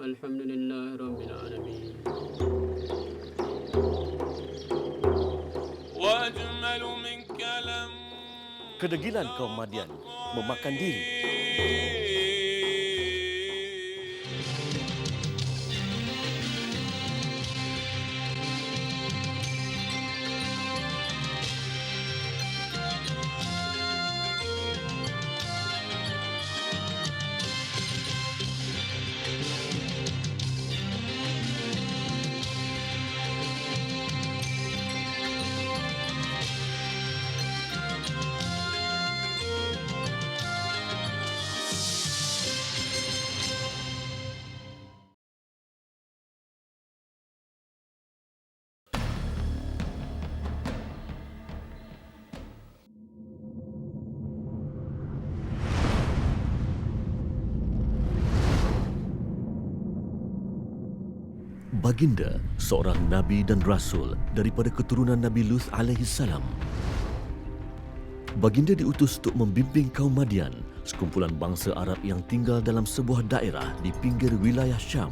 Alhamdulillah Rabbil Alamin. Kedegilan kaum Madian memakan diri. Baginda, seorang Nabi dan Rasul daripada keturunan Nabi Lut alaihi salam. Baginda diutus untuk membimbing kaum Madian, sekumpulan bangsa Arab yang tinggal dalam sebuah daerah di pinggir wilayah Syam.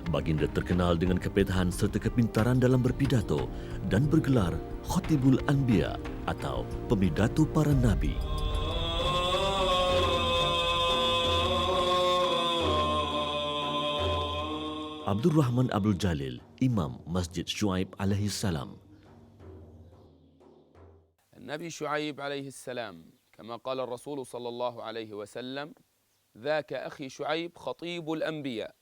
Baginda terkenal dengan kepetahan serta kepintaran dalam berpidato dan bergelar Khatibul Anbiya atau pemidato para nabi. Abdul Rahman Abdul Jalil, Imam Masjid Syuaib alaihi salam. النبي شعيب عليه السلام كما قال الرسول صلى الله عليه وسلم ذاك أخي شعيب خطيب الأنبياء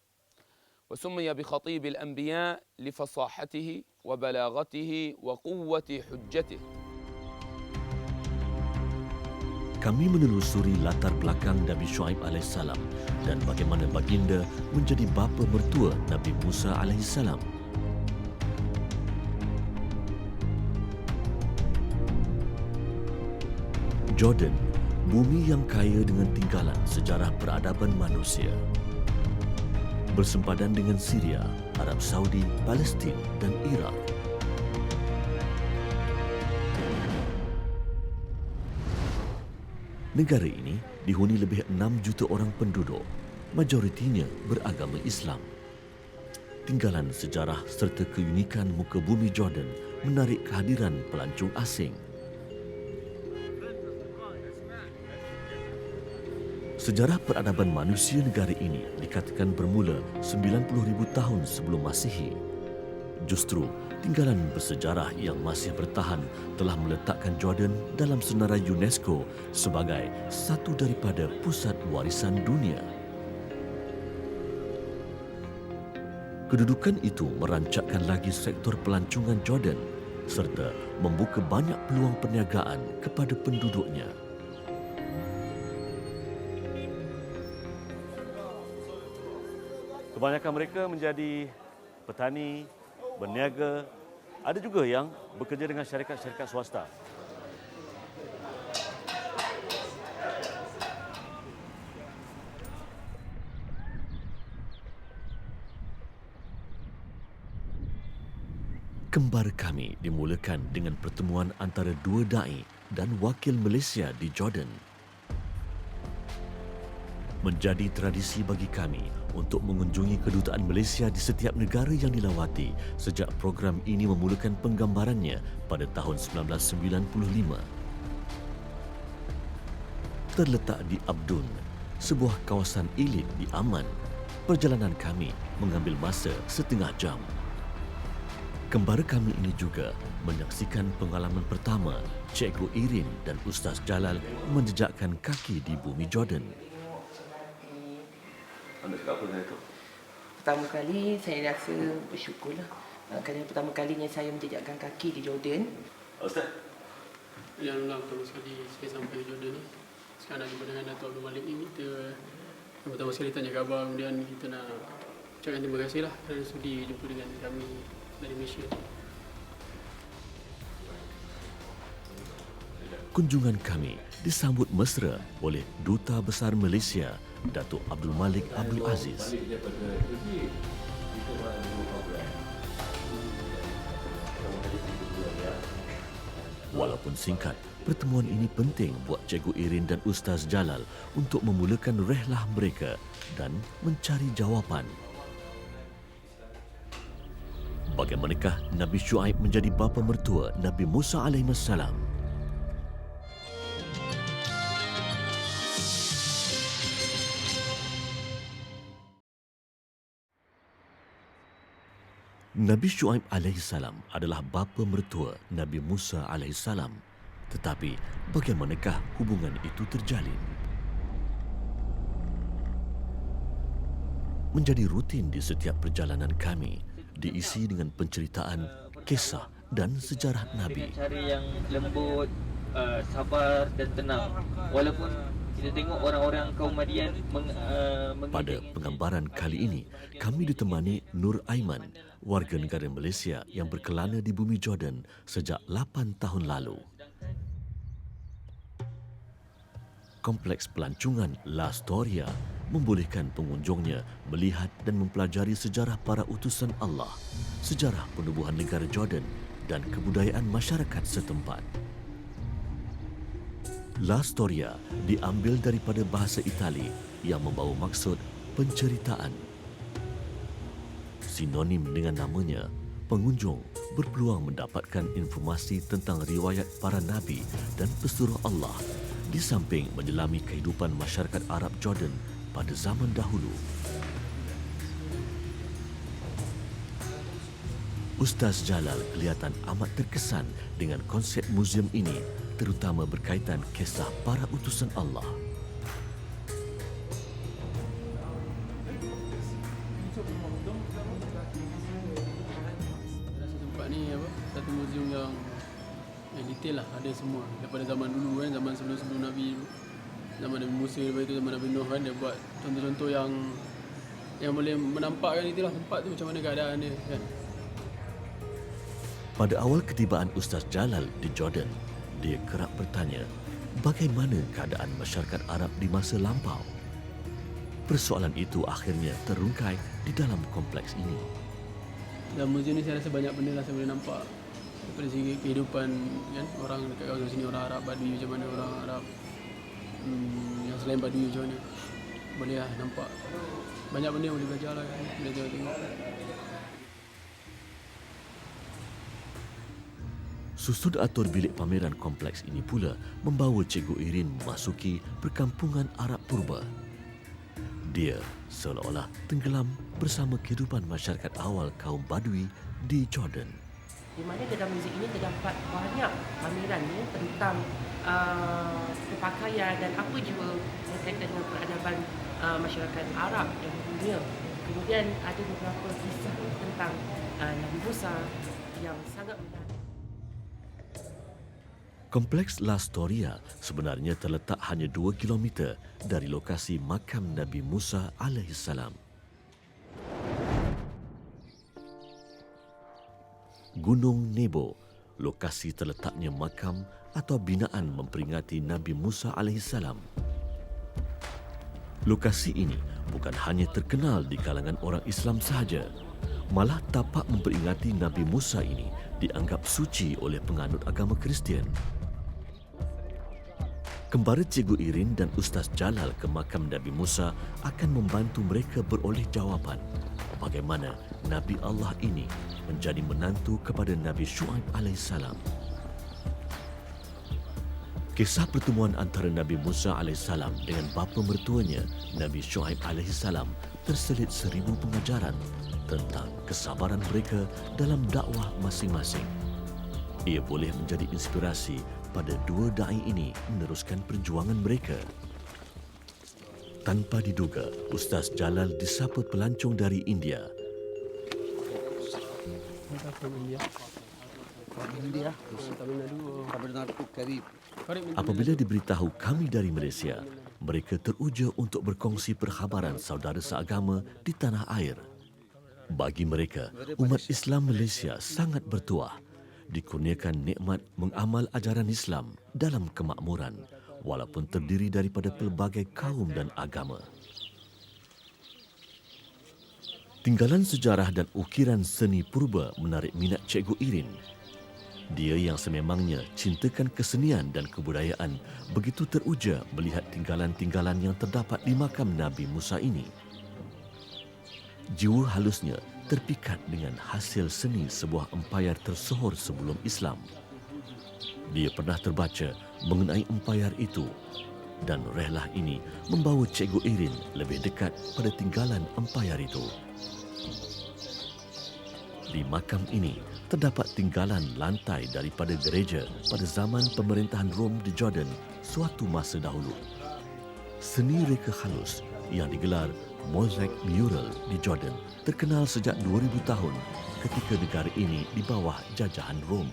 وسمي بخطيب الأنبياء لفصاحته وبلاغته وقوة حجته. Kami menelusuri latar belakang Nabi Syuaib alaihissalam dan bagaimana baginda menjadi bapa mertua Nabi Musa alaihissalam. Jordan, bumi yang kaya dengan tinggalan sejarah peradaban manusia. Bersempadan dengan Syria, Arab Saudi, Palestin dan Iraq. Negara ini dihuni lebih 6 juta orang penduduk, majoritinya beragama Islam. Tinggalan sejarah serta keunikan muka bumi Jordan menarik kehadiran pelancong asing. Sejarah peradaban manusia negara ini dikatakan bermula 90,000 tahun sebelum Masihi. Justru, tinggalan bersejarah yang masih bertahan telah meletakkan Jordan dalam senarai UNESCO sebagai satu daripada pusat warisan dunia. Kedudukan itu merancakkan lagi sektor pelancongan Jordan serta membuka banyak peluang perniagaan kepada penduduknya. Kebanyakan mereka menjadi petani, berniaga, ada juga yang bekerja dengan syarikat-syarikat swasta. Kembar Kami dimulakan dengan pertemuan antara dua dai dan wakil Malaysia di Jordan. Menjadi tradisi bagi kami untuk mengunjungi kedutaan Malaysia di setiap negara yang dilawati sejak program ini memulakan penggambarannya pada tahun 1995. Terletak di Abdun, sebuah kawasan elit di Aman, perjalanan kami mengambil masa setengah jam. Kembara kami ini juga menyaksikan pengalaman pertama Cikgu Irin dan Ustaz Jalal menjejakkan kaki di bumi Jordan. Anda cakap apa dengan itu? Pertama kali saya rasa bersyukurlah kerana pertama kalinya saya menjejakkan kaki di Jordan. Ustaz? Yang pertama sekali saya sampai ke Jordan ni, sekarang jumpa dengan Dato' Abdul Malik ni, kita yang pertama sekali tanya khabar, kemudian kita nak ucapkan terima kasih lah kerana sudi jumpa dengan kami dari Malaysia. Kunjungan kami disambut mesra oleh Duta Besar Malaysia, Datuk Abdul Malik Abdul Aziz. Walaupun singkat, Pertemuan ini penting buat Cikgu Irin dan Ustaz Jalal untuk memulakan rehlah mereka dan mencari jawapan. Bagaimanakah Nabi Syuaib menjadi bapa mertua Nabi Musa alaihissalam? Nabi Syuaib alaihissalam adalah bapa mertua Nabi Musa alaihissalam. Tetapi bagaimanakah hubungan itu terjalin? Menjadi rutin di setiap perjalanan kami, diisi dengan penceritaan, kisah dan sejarah Nabi. Dengan cara yang lembut, sabar dan tenang. Walaupun kita tengok orang-orang kaum Madian Pada penggambaran kali ini, kami ditemani Nur Aiman, warga negara Malaysia yang berkelana di bumi Jordan sejak 8 tahun lalu. Kompleks pelancongan La Storia membolehkan pengunjungnya melihat dan mempelajari sejarah para utusan Allah, sejarah penubuhan negara Jordan dan kebudayaan masyarakat setempat. La Storia diambil daripada bahasa Itali yang membawa maksud penceritaan. Sinonim dengan namanya, pengunjung berpeluang mendapatkan informasi tentang riwayat para nabi dan pesuruh Allah di samping menyelami kehidupan masyarakat Arab Jordan pada zaman dahulu. Ustaz Jalal kelihatan amat terkesan dengan konsep muzium ini, terutama berkaitan kisah para utusan Allah. Rasa tempat ni satu muzium yang detail lah, ada semua daripada zaman dulu kan, zaman sebelum Nabi dulu, zaman Nabi Musa, lepas itu zaman Nabi Nuh kan, dia buat contoh-contoh yang boleh menampakkan itulah tempat tu macam mana keadaan dia kan. Pada awal ketibaan Ustaz Jalal di Jordan, dia kerap bertanya bagaimana keadaan masyarakat Arab di masa lampau. Persoalan itu akhirnya terungkai di dalam kompleks ini. Dalam muzium ni saya rasa banyak benda lah saya boleh nampak daripada segi kehidupan kan, orang dekat kawasan sini, orang Arab Badui macam mana, orang Arab yang selain Badui macam mana. Boleh lah nampak banyak benda yang boleh belajar lah kan, belajar tengok. Susun atur bilik pameran kompleks ini pula membawa Cikgu Irin memasuki perkampungan Arab purba. Dia seolah-olah tenggelam bersama kehidupan masyarakat awal kaum Badui di Jordan. Di mana dalam muzik ini terdapat banyak pameran tentang pakaian dan apa juga berkaitan dengan peradaban masyarakat Arab yang dunia. Kemudian ada beberapa kisah tentang Nabi Musa yang sangat menarik. Kompleks La Storia sebenarnya terletak hanya 2 km dari lokasi makam Nabi Musa alaihissalam. Gunung Nebo, lokasi terletaknya makam atau binaan memperingati Nabi Musa alaihissalam. Lokasi ini bukan hanya terkenal di kalangan orang Islam sahaja, malah tapak memperingati Nabi Musa ini dianggap suci oleh penganut agama Kristian. Kembara Cikgu Irin dan Ustaz Jalal ke makam Nabi Musa akan membantu mereka beroleh jawapan bagaimana Nabi Allah ini menjadi menantu kepada Nabi Syuaib alaihissalam. Kisah pertemuan antara Nabi Musa alaihissalam dengan bapa mertuanya Nabi Syuaib alaihissalam terselit 1000 pengajaran tentang kesabaran mereka dalam dakwah masing-masing. Ia boleh menjadi inspirasi pada dua da'i ini meneruskan perjuangan mereka. Tanpa diduga, Ustaz Jalal disapa pelancong dari India. Apabila diberitahu kami dari Malaysia, mereka teruja untuk berkongsi perkhabaran saudara seagama di tanah air. Bagi mereka, umat Islam Malaysia sangat bertuah, dikurniakan nikmat mengamal ajaran Islam dalam kemakmuran, walaupun terdiri daripada pelbagai kaum dan agama. Tinggalan sejarah dan ukiran seni purba menarik minat Cikgu Irin. Dia yang sememangnya cintakan kesenian dan kebudayaan begitu teruja melihat tinggalan-tinggalan yang terdapat di makam Nabi Musa ini. Jiwa halusnya terpikat dengan hasil seni sebuah empayar tersohor sebelum Islam. Dia pernah terbaca mengenai empayar itu dan rehlah ini membawa Cikgu Irin lebih dekat pada tinggalan empayar itu. Di makam ini terdapat tinggalan lantai daripada gereja pada zaman pemerintahan Rom di Jordan suatu masa dahulu. Seni reka halus yang digelar Mosaic Mural di Jordan terkenal sejak 2000 tahun ketika negara ini di bawah jajahan Rom.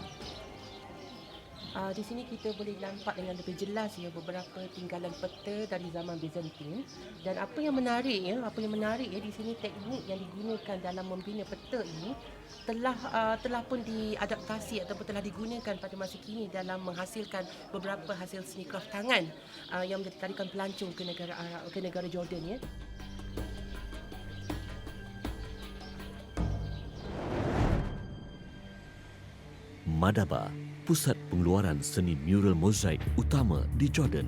Di sini kita boleh nampak dengan lebih jelas ya beberapa tinggalan peta dari zaman Byzantine, dan apa yang menarik di sini teknik yang digunakan dalam membina peta ini telah pun diadaptasi ataupun telah digunakan pada masa kini dalam menghasilkan beberapa hasil seni kraft tangan yang menjadi tarikan pelancong ke negara Jordan ya. Madaba, pusat pengeluaran seni mural mozaik utama di Jordan.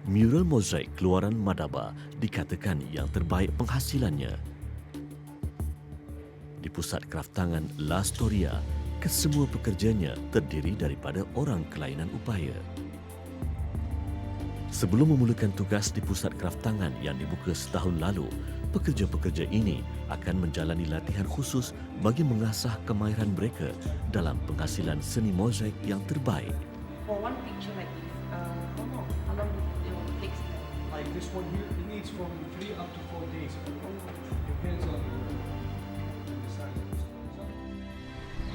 Mural mozaik keluaran Madaba dikatakan yang terbaik penghasilannya. Di pusat kraft tangan La Storia, kesemua pekerjanya terdiri daripada orang kelainan upaya. Sebelum memulakan tugas di pusat kraft tangan yang dibuka setahun lalu, pekerja-pekerja ini akan menjalani latihan khusus bagi mengasah kemahiran mereka dalam penghasilan seni mozaik yang terbaik. For one picture like this, how long it takes? Like this one here, it needs from 3 up to 4 days. Depends on the size of the stone.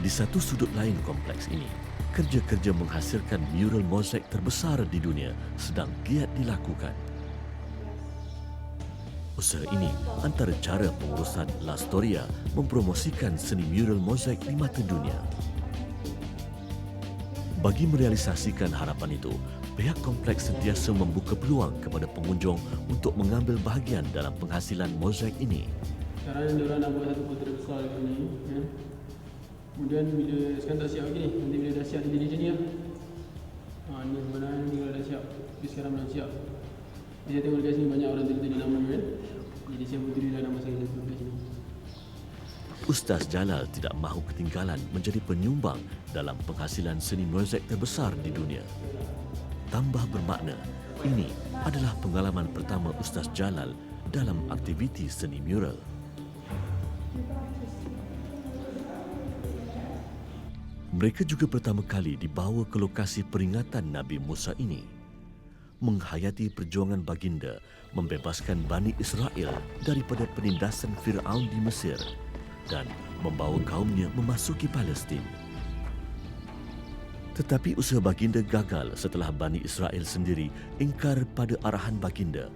Di satu sudut lain kompleks ini, kerja-kerja menghasilkan mural mozaik terbesar di dunia sedang giat dilakukan. Usaha ini antara cara pengurusan La Storia mempromosikan seni mural mozaik di mata dunia. Bagi merealisasikan harapan itu, pihak kompleks sentiasa membuka peluang kepada pengunjung untuk mengambil bahagian dalam penghasilan mozaik ini. Sekarang diorang nak buat satu portrait besar dekat ni ya. Kemudian bila sekarang tak siap lagi ni, nanti bila dah siap dia jadi ni lah. Ni sebenarnya ni kalau dah siap, tapi sekarang belum siap. Saya tengok dekat sini banyak orang tulis nama kan. Jadi saya pun tulis nama saya satu dekat sini. Ustaz Jalal tidak mahu ketinggalan menjadi penyumbang dalam penghasilan seni mozaik terbesar di dunia. Tambah bermakna, ini adalah pengalaman pertama Ustaz Jalal dalam aktiviti seni mural. Mereka juga pertama kali dibawa ke lokasi peringatan Nabi Musa ini. Menghayati perjuangan baginda membebaskan Bani Israel daripada penindasan Fir'aun di Mesir dan membawa kaumnya memasuki Palestin. Tetapi usaha baginda gagal setelah Bani Israel sendiri ingkar pada arahan baginda.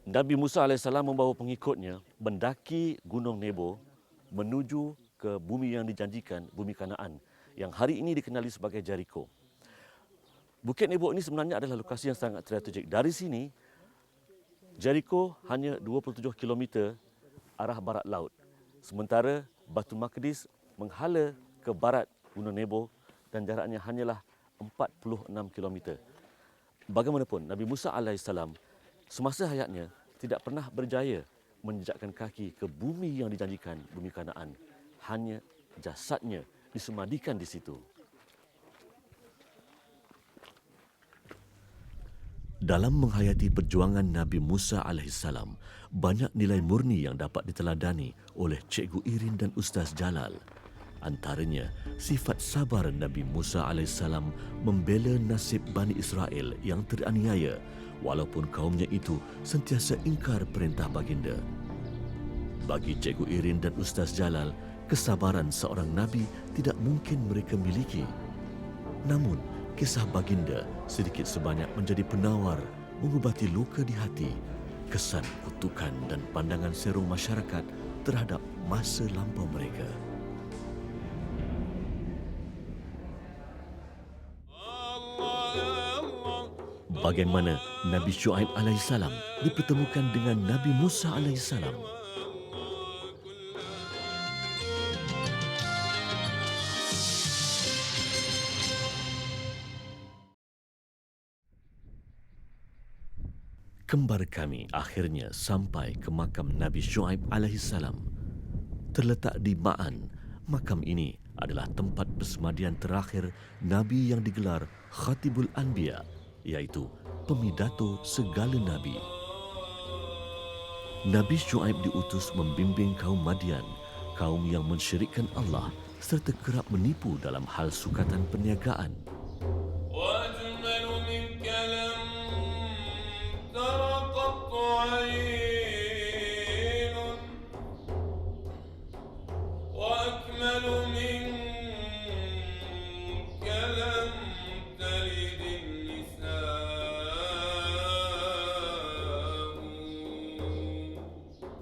Nabi Musa AS membawa pengikutnya mendaki Gunung Nebo menuju ke bumi yang dijanjikan, bumi Kanaan, yang hari ini dikenali sebagai Jericho. Bukit Nebo ini sebenarnya adalah lokasi yang sangat strategik. Dari sini, Jericho hanya 27 km arah barat laut. Sementara Baitul Maqdis menghala ke barat Gunung Nebo dan jaraknya hanyalah 46 km. Bagaimanapun, Nabi Musa AS semasa hayatnya tidak pernah berjaya menjejakkan kaki ke bumi yang dijanjikan, bumi Kanaan. Hanya jasadnya disemadikan di situ. Dalam menghayati perjuangan Nabi Musa AS, banyak nilai murni yang dapat diteladani oleh Cikgu Irin dan Ustaz Jalal. Antaranya, sifat sabar Nabi Musa AS membela nasib Bani Israel yang teraniaya walaupun kaumnya itu sentiasa ingkar perintah baginda. Bagi Cikgu Irin dan Ustaz Jalal, kesabaran seorang Nabi tidak mungkin mereka miliki. Namun, kisah baginda sedikit sebanyak menjadi penawar mengubati luka di hati, kesan kutukan dan pandangan serong masyarakat terhadap masa lampau mereka. Bagaimana Nabi Syuaib AS dipertemukan dengan Nabi Musa AS? Kembar kami akhirnya sampai ke makam Nabi Syuaib alaihissalam. Terletak di Ma'an, makam ini adalah tempat persemadian terakhir Nabi yang digelar Khatibul Anbiya, iaitu pemidato segala Nabi. Nabi Syuaib diutus membimbing kaum Madian, kaum yang mensyirikkan Allah serta kerap menipu dalam hal sukatan perniagaan.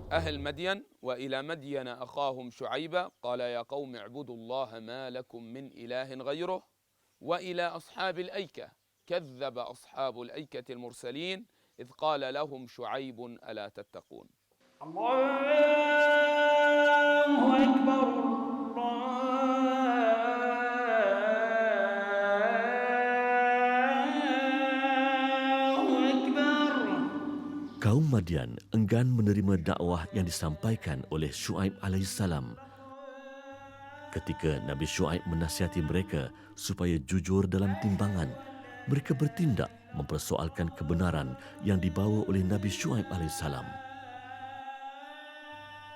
أهل مدين وإلى مدين أخاهم شعيبا قال يا قوم اعبدوا الله ما لكم من إله غيره وإلى أصحاب الأيكة كذب أصحاب الأيكة المرسلين إذ قال لهم شعيب ألا تتقون. الله أكبر Kaum Madian enggan menerima dakwah yang disampaikan oleh Syuaib alaihissalam. Ketika Nabi Syuaib menasihati mereka supaya jujur dalam timbangan, mereka bertindak mempersoalkan kebenaran yang dibawa oleh Nabi Syuaib alaihissalam.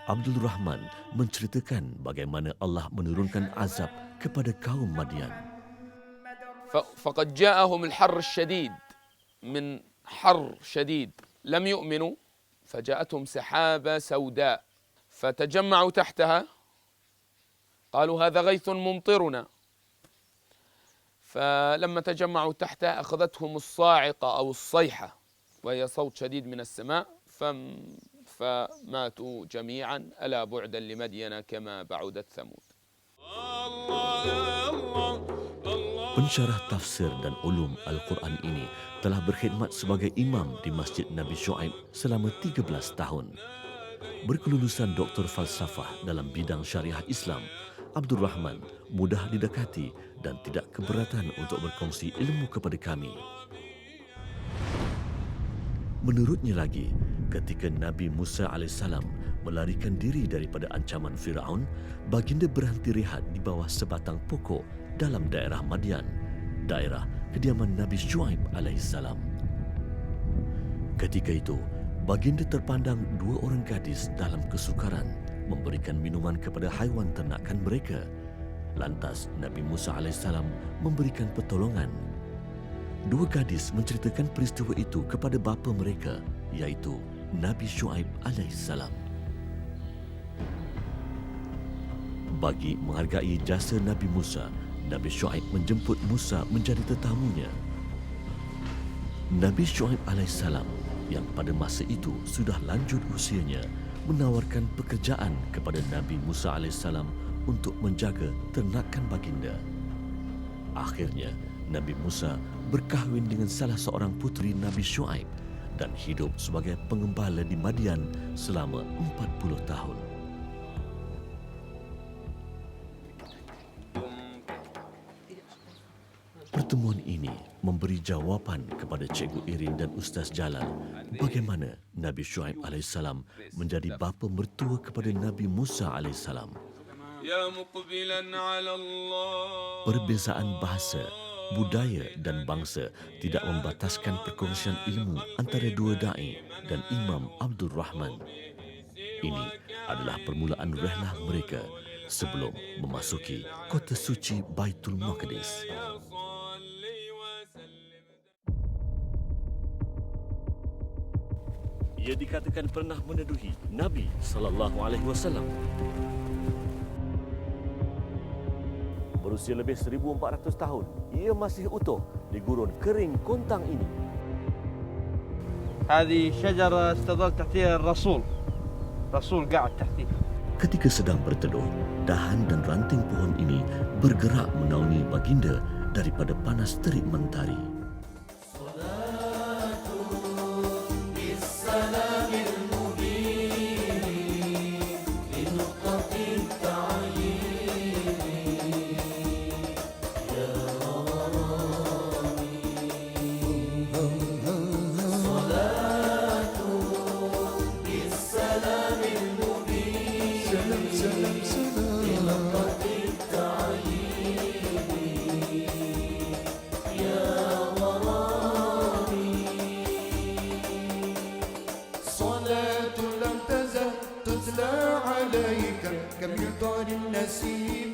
Abdul Rahman menceritakan bagaimana Allah menurunkan azab kepada kaum Madian. فقد جاءهم الحر الشديد من حر شديد لم يؤمنوا فجاءتهم سحابة سوداء فتجمعوا تحتها قالوا هذا غيث ممطرنا فلما تجمعوا تحتها أخذتهم الصاعقة أو الصيحة وهي صوت شديد من السماء فماتوا جميعا ألا بعدا لمدين كما بعدت ثمود. Pensyarah tafsir dan ulum Al-Quran ini telah berkhidmat sebagai imam di Masjid Nabi Syuaib selama 13 tahun. Berkelulusan doktor falsafah dalam bidang syariah Islam, Abdul Rahman mudah didekati dan tidak keberatan untuk berkongsi ilmu kepada kami. Menurutnya lagi, ketika Nabi Musa AS melarikan diri daripada ancaman Firaun, baginda berhenti rehat di bawah sebatang pokok dalam daerah Madian, daerah kediaman Nabi Syuaib AS. Ketika itu, baginda terpandang dua orang gadis dalam kesukaran memberikan minuman kepada haiwan ternakan mereka. Lantas Nabi Musa AS memberikan pertolongan. Dua gadis menceritakan peristiwa itu kepada bapa mereka, iaitu Nabi Syuaib AS. Bagi menghargai jasa Nabi Musa, Nabi Syuaib menjemput Musa menjadi tetamunya. Nabi Syuaib AS yang pada masa itu sudah lanjut usianya menawarkan pekerjaan kepada Nabi Musa AS untuk menjaga ternakan baginda. Akhirnya, Nabi Musa berkahwin dengan salah seorang puteri Nabi Syuaib dan hidup sebagai pengembala di Madian selama 40 tahun. Pertemuan ini memberi jawapan kepada Cikgu Irin dan Ustaz Jalal bagaimana Nabi Syuaib AS menjadi bapa mertua kepada Nabi Musa AS. Perbezaan bahasa, budaya dan bangsa tidak membataskan perkongsian ilmu antara dua da'i dan Imam Abdul Rahman. Ini adalah permulaan rehlah mereka sebelum memasuki kota suci Baitul Maqdis. Ia dikatakan pernah meneduhi Nabi SAW. Berusia lebih 1400 tahun, ia masih utuh di gurun kering kontang ini. هذه شجرة استظل تحتها الرسول قاعد تحتها. Ketika sedang berteduh, dahan dan ranting pohon ini bergerak menaungi baginda daripada panas terik mentari. طار النسيم